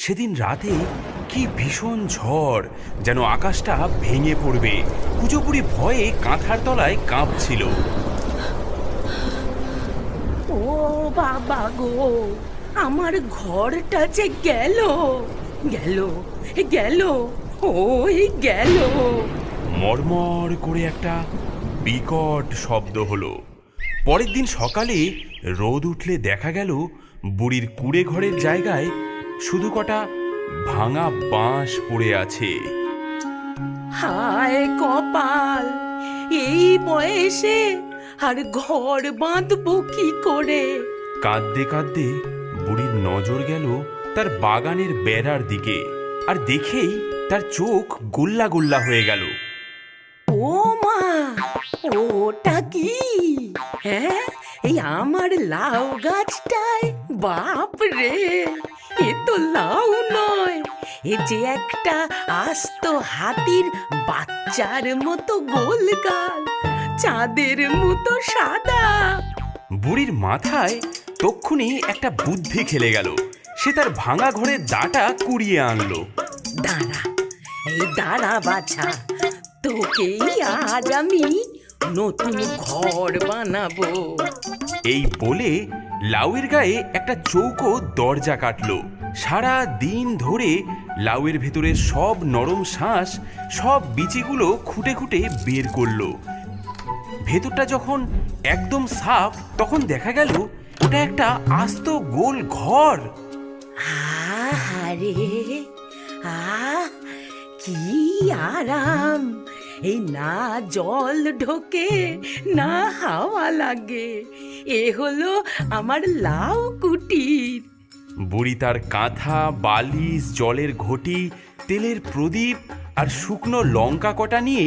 সেদিন রাতে কি ভীষণ ঝড়, যেন আকাশটা ভেঙে পড়বে। কুচোপুরি ভয়ে কাঁথার তলায় কাঁপছিল। ও বাবা গো, আমার ঘরটা যে গেল গেল গেল, ওই গেল। মরমর করে একটা বিকট শব্দ হলো। পরের দিন সকালে রোদ উঠলে দেখা গেল বুড়ির কুঁড়ে ঘরের জায়গায় শুধু কটা ভাঙা বাঁশ পড়ে আছে। হায় কপাল, এই বয়সে আর ঘর বাঁধবো কি করে? কাঁদতে কাঁদতে বুড়ির নজর গেল তার বাগানের বেড়ার দিকে, আর দেখেই তার চোখ গোল্লা গোল্লা হয়ে গেল। ও মা, ওটা কি? হ্যাঁ, এই আমার লাউ গাছটায়, বাপ রে, এ তো লাউ নয়, এ যে একটা আস্ত হাতির বাচ্চার মতো গোল গাল, চাঁদের মতো সাদা। বুড়ির মাথায় তক্ষুনি একটা বুদ্ধি খেলে গেল। সে তার ভাঙা ঘরের দাঁটা কুড়িয়ে আনলো। দাঁড়া, এই দাঁড়া বাছা, তোকেই আজ আমি নতুন ঘর বানাবো। এই বলে লাউয়ের গায়ে একটা চৌকো দরজা কাটলো। সারা দিন ধরে লাউয়ের ভেতরে সব নরম শাঁস, সব বিচিগুলো খুঁটে খুঁটে বের করলো। ভেতরটা যখন একদম সাফ, তখন দেখা গেল ওটা একটা আস্ত গোল ঘর। আরে, আহ, কি আরাম! এই না জল ঢোকে, না হাওয়া লাগে, এ হলো আমার লাউ কুটির। বুড়ি তার কাঁথা, বালিশ, জলের ঘটি, তেলের প্রদীপ আর শুকনো লঙ্কা কটা নিয়ে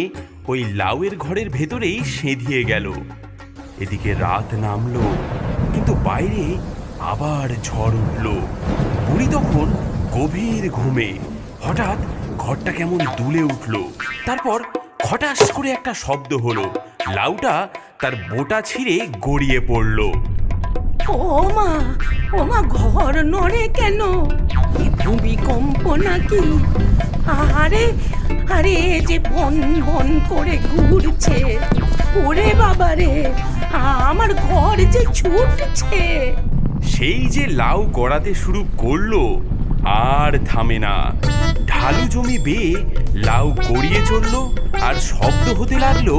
ওই লাউয়ের ঘরের ভেতরেই সেঁধিয়ে গেল। এদিকে রাত নামলো, কিন্তু বাইরে আবার ঝড় উঠল। বুড়ি তখন গভীর ঘুমে। হঠাৎ ঘরটা কেমন দুলে উঠল। তারপর খটাস করে একটা শব্দ হলো। লাউটা তার বোটা ছিঁড়ে গড়িয়ে পড়ল। ও মা, ও মা, ঘর নড়ে কেন? এ ভূমিকম্প নাকি? আরে আরে, এ যে বন বন করে ঘুরছে, ওরে বাবা রে, আমার ঘর যে ছুটছে। সেই যে লাউ গড়াতে শুরু করলো, আর থামে না। ঢালু জমি বেয়ে লাউ গড়িয়ে চললো, আর শব্দ হতে লাগলো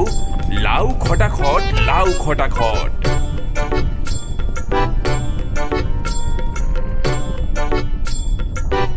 লাউ খটাখট, লাউ খটাখট।